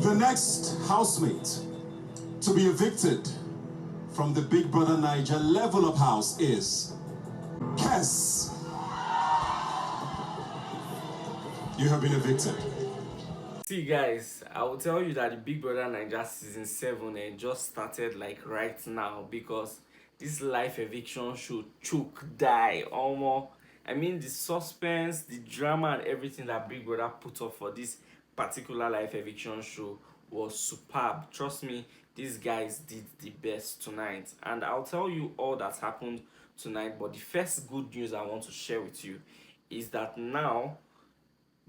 The next housemate to be evicted from the Big Brother Naija Level Up House is Kes. You have been evicted. See guys, I will tell you that the Big Brother Naija season 7 just started like right now, because this live eviction show choke die almost. I mean, the suspense, the drama and everything that Big Brother put up for this particular live eviction show was superb. Trust me, these guys did the best tonight, and I'll tell you all that happened tonight. But the first good news I want to share with you is that now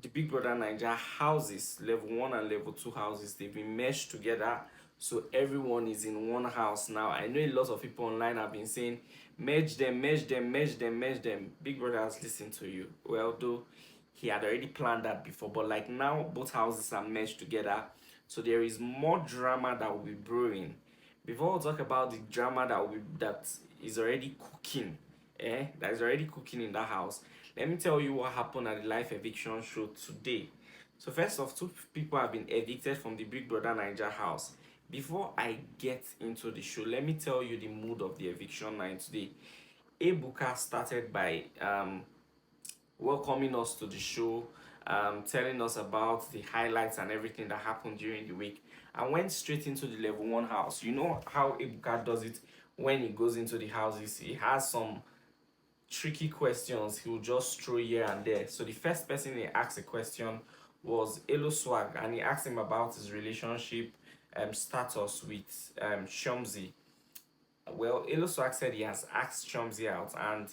the Big Brother Naija houses, level 1 and level 2 houses, they've been meshed together, so everyone is in one house now. I know a lot of people online have been saying merge them, merge them, merge them, merge them. Big Brother has listened to you. Well, though he had already planned that before, but like now both houses are meshed together, so there is more drama that will be brewing. Before we talk about the drama that is already cooking, that is already cooking in that house, let me tell you what happened at the live eviction show today. So first off, two people have been evicted from the Big Brother Naija house. Before I get into the show, let me tell you the mood of the eviction night today. Ebuka started by welcoming us to the show, telling us about the highlights and everything that happened during the week. I went straight into the level 1 house. You know how Ebuka does it when he goes into the houses. He has some tricky questions he will just throw here and there. So the first person he asked a question was Elo Swag, and he asked him about his relationship status with Shumzi. Well, Elo Swag said he has asked Shumzi out, and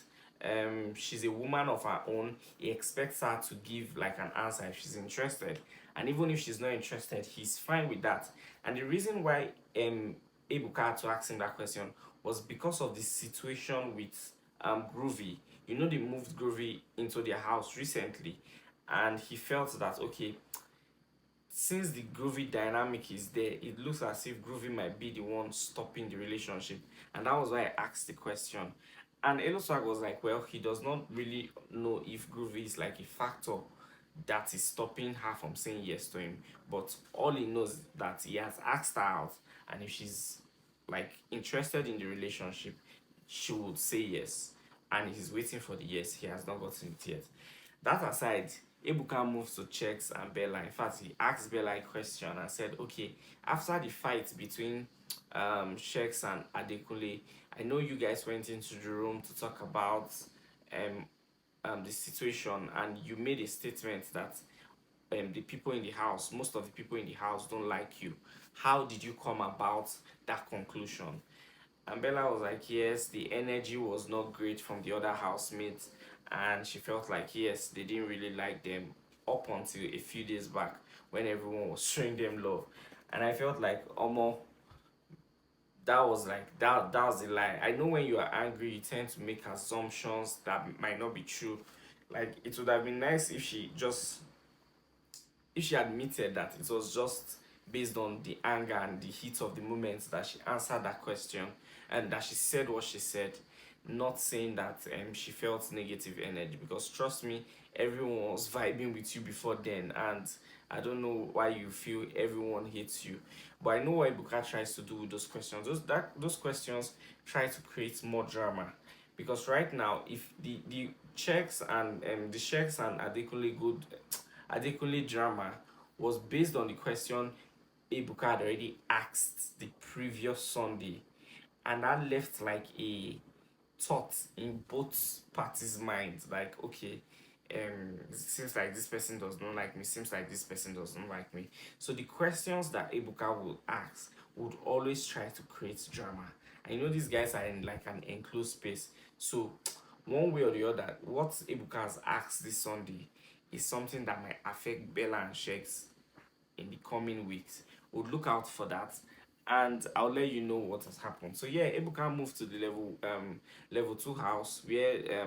she's a woman of her own. He expects her to give like an answer if she's interested, and even if she's not interested, he's fine with that. And the reason why Ebuka had to ask him that question was because of the situation with Groovy. You know, they moved Groovy into their house recently, and he felt that okay, since the Groovy dynamic is there, it looks as if Groovy might be the one stopping the relationship, and that was why I asked the question. And Eloswag was like, well, he does not really know if Groovy is like a factor that is stopping her from saying yes to him, but all he knows is that he has asked her out, and if she's like interested in the relationship, she would say yes, and he's waiting for the yes. He has not gotten it yet. That aside, Ebuka moves to Checks and Bella. In fact, he asked Bella a question and said, okay, after the fight between Checks and Adekunle, I know you guys went into the room to talk about the situation, and you made a statement that the people in the house, most of the people in the house don't like you. How did you come about that conclusion? And Bella was like, yes, the energy was not great from the other housemates, and she felt like, yes, they didn't really like them up until a few days back when everyone was showing them love. And I felt like, that was like, that was a lie. I know when you are angry, you tend to make assumptions that might not be true. Like, it would have been nice if she admitted that it was just based on the anger and the heat of the moment that she answered that question, and that she said what she said, not saying that she felt negative energy. Because trust me, everyone was vibing with you before then, and I don't know why you feel everyone hates you. But I know what Ibuka tries to do with those questions. Those questions try to create more drama, because right now, if the checks and Adekunle drama was based on the question Ebuka had already asked the previous Sunday, and that left like a thought in both parties' minds, like, okay, it seems like this person does not like me, seems like this person does not like me. So the questions that Ebuka would ask would always try to create drama. I know these guys are in like an enclosed space, so one way or the other, what Ebuka has asked this Sunday is something that might affect Bella and Shakes in the coming weeks. We'll look out for that, and I'll let you know what has happened. So yeah, Ebuka moved to the level 2 house, where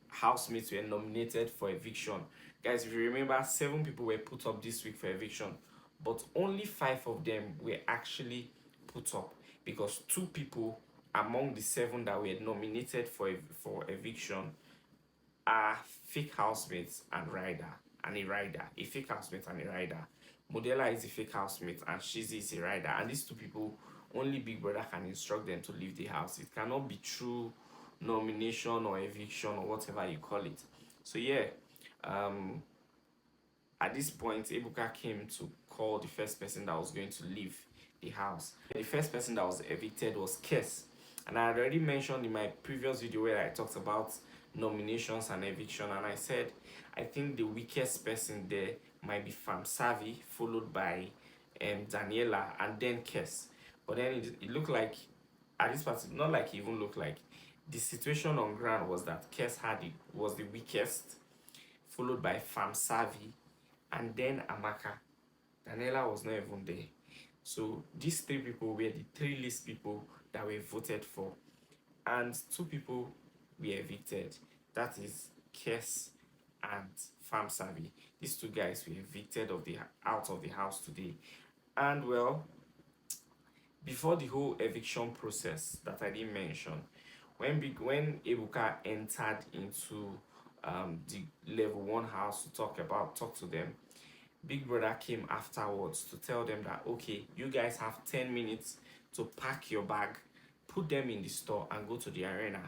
housemates were nominated for eviction. Guys, if you remember, 7 people were put up this week for eviction, but only 5 of them were actually put up, because 2 people among the 7 that were nominated for eviction are fake housemates and a rider, a fake housemate and a rider. Modella is a fake housemate and Shizzy is a rider. And these two people, only Big Brother can instruct them to leave the house. It cannot be through nomination or eviction or whatever you call it. So yeah, um, at this point, Ebuka came to call the first person that was going to leave the house. The first person that was evicted was Kes. And I had already mentioned in my previous video where I talked about nominations and eviction, and I said I think the weakest person there might be Fam Savvy, followed by Daniela, and then Kes. But then it looked like at this part, not like it even looked like the situation on ground was that Kes was the weakest, followed by Fam Savvy, and then Amaka. Daniela was not even there. So these three people were the three least people that were voted for. And two people were evicted. That is Kes and Farm Savvy. These two guys were evicted out of the house today. And well, before the whole eviction process that I didn't mention, when Ebuka entered into the level 1 house to talk to them, Big Brother came afterwards to tell them that, okay, you guys have 10 minutes to pack your bag, put them in the store, and go to the arena.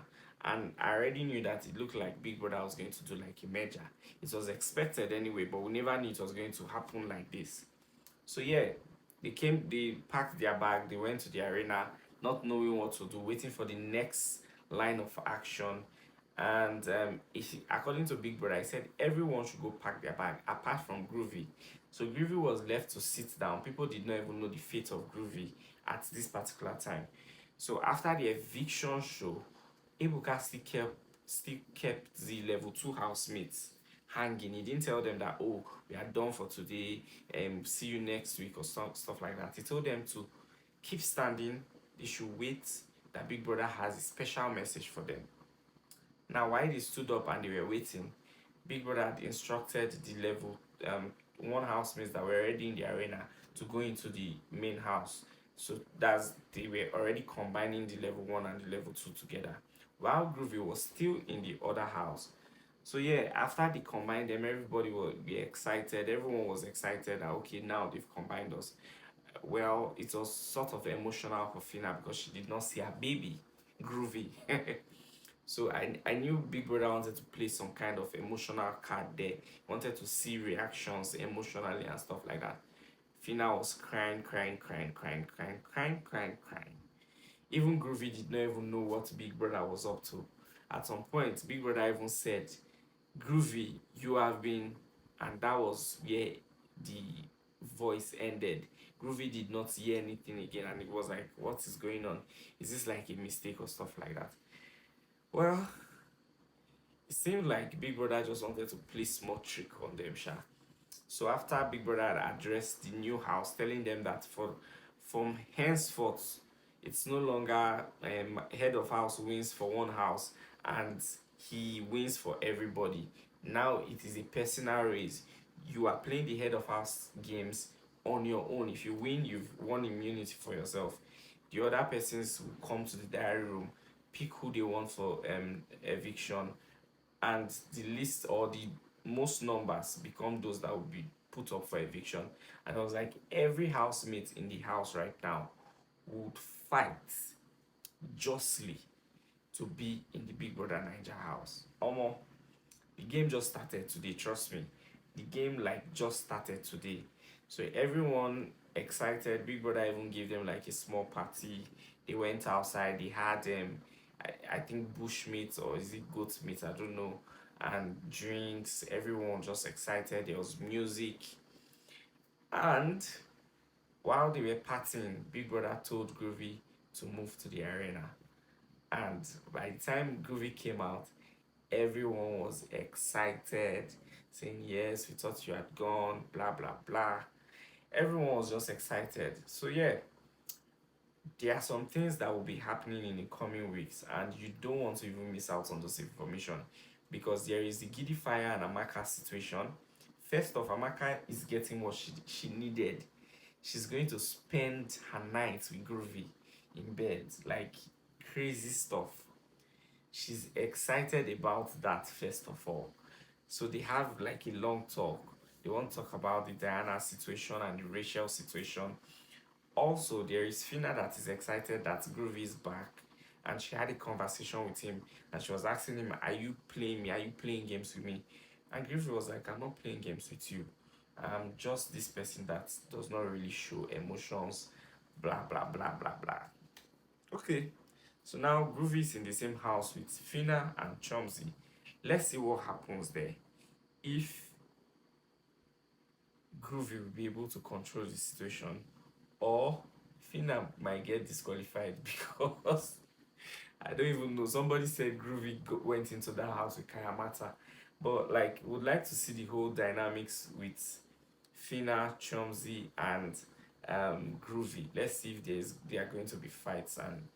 And I already knew that it looked like Big Brother was going to do like a merger. It was expected anyway, but we never knew it was going to happen like this. So yeah, they packed their bag, they went to the arena, not knowing what to do, waiting for the next line of action. And according to Big Brother, I said everyone should go pack their bag apart from Groovy. So Groovy was left to sit down. People did not even know the fate of Groovy at this particular time. So after the eviction show, Ebuka still kept the level 2 housemates hanging. He didn't tell them that, oh, we are done for today, see you next week or stuff like that. He told them to keep standing. They should wait, that Big Brother has a special message for them. Now, while they stood up and they were waiting, Big Brother had instructed the level 1 housemates that were already in the arena to go into the main house. So they were already combining the level 1 and the level 2 together, while Groovy was still in the other house. So yeah, after they combined them, everybody will be excited. Everyone was excited that, okay, now they've combined us. Well, it was sort of emotional for Fina because she did not see her baby, Groovy. So I knew Big Brother wanted to play some kind of emotional card there. Wanted to see reactions emotionally and stuff like that. Fina was crying. Even Groovy did not even know what Big Brother was up to. At some point, Big Brother even said, Groovy, you have been, and that was where the voice ended. Groovy did not hear anything again, and it was like, what is going on? Is this like a mistake or stuff like that? Well, it seemed like Big Brother just wanted to play small trick on them, sha. So after Big Brother had addressed the new house, telling them that from henceforth, it's no longer head of house wins for one house and he wins for everybody. Now it is a personal race. You are playing the head of house games on your own. If you win, you've won immunity for yourself. The other persons will come to the diary room, pick who they want for eviction, and the list or the most numbers become those that will be put up for eviction. And I was like, every housemate in the house right now would fight justly to be in the Big Brother Naija house. Omo, the game just started today, trust me. The game like just started today. So everyone excited. Big Brother even gave them like a small party. They went outside, they had I think bush meat or is it goat meat, I don't know, and drinks. Everyone just excited. There was music. And while they were partying, Big Brother told Groovy to move to the arena. And by the time Groovy came out, everyone was excited, saying, yes, we thought you had gone, blah, blah, blah. Everyone was just excited. So yeah, there are some things that will be happening in the coming weeks, and you don't want to even miss out on those information, because there is the Giddy Fire and Amaka situation. First off, Amaka is getting what she needed. She's going to spend her nights with Groovy in bed, like crazy stuff. She's excited about that, first of all. So they have like a long talk. They want to talk about the Diana situation and the Rachel situation. Also, there is Fina that is excited that Groovy is back, and she had a conversation with him, and she was asking him, "Are you playing me? Are you playing games with me?" And Groovy was like, "I'm not playing games with you. I'm just this person that does not really show emotions, blah blah blah blah blah." Okay, so now Groovy is in the same house with Fina and Chomsy. Let's see what happens there. If Groovy will be able to control the situation, or Fina might get disqualified because I don't even know. Somebody said Groovy went into that house with Kayamata, but like, would like to see the whole dynamics with Fina, Chomsy, and Groovy. Let's see if there are going to be fights and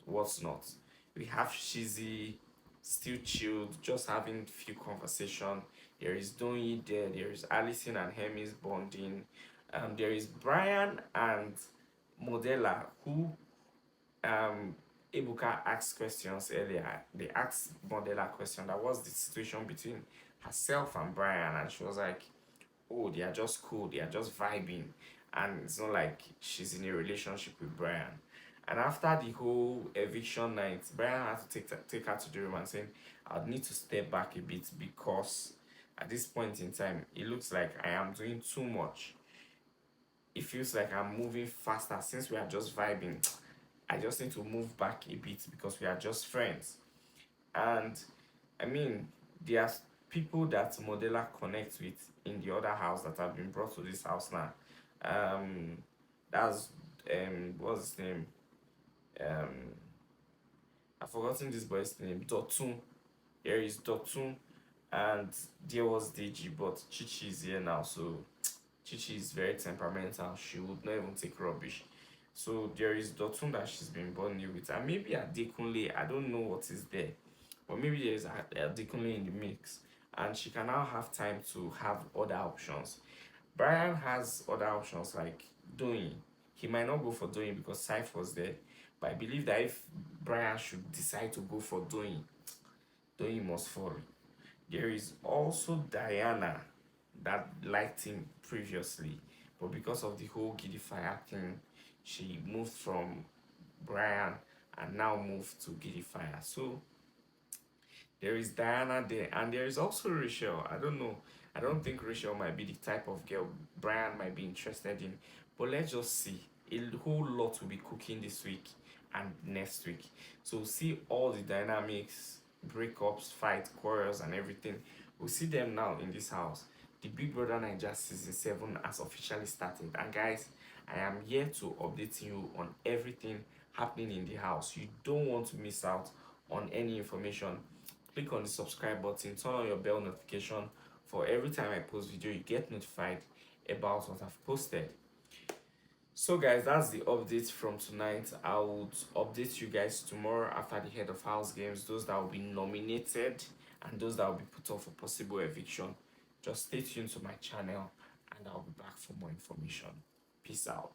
what's not. We have Shizzy still chilled, just having few conversation. There is Donyi there. There is Allison and Hermes bonding. There is Brian and Modella who Ebuka asked questions earlier. They asked Modella a question that was the situation between herself and Brian, and she was like, "Oh, they are just cool. They are just vibing, and it's not like she's in a relationship with Brian." And after the whole eviction night, Brian had to take her to the room and saying, "I'd need to step back a bit because at this point in time, it looks like I am doing too much. It feels like I'm moving faster since we are just vibing. I just need to move back a bit because we are just friends." And I mean, there are people that Modella connects with in the other house that have been brought to this house now. Um, that's what's his name? Um, I've forgotten this boy's name. Dotun. There is Dotun, and there was Deji, but Chichi is here now, so Chichi is very temperamental. She would not even take rubbish. So there is Dotun that she's been bonding with, and maybe Adekunle. I don't know what is there, but maybe there is Adekunle in the mix, and she can now have time to have other options. Brian has other options like doing. He might not go for doing because Saif was there, but I believe that if Brian should decide to go for doing must fall. There is also Diana that liked him previously, but because of the whole Giddy Fire thing, she moved from Brian and now moved to Giddy Fire. So there is Diana there, and there is also Rachel. I don't know. I don't think Rachel might be the type of girl Brian might be interested in, but let's just see. A whole lot will be cooking this week and next week. So see all the dynamics, breakups, fights, quarrels, and everything. We'll see them now in this house. The Big Brother Naija season 7 has officially started, and guys, I am here to update you on everything happening in the house. You don't want to miss out on any information. Click on the subscribe button, turn on your bell notification for every time I post video, you get notified about what I've posted. So guys, that's the update from tonight. I would update you guys tomorrow after the head of house games, those that will be nominated and those that will be put off for possible eviction. Just stay tuned to my channel and I'll be back for more information. Peace out.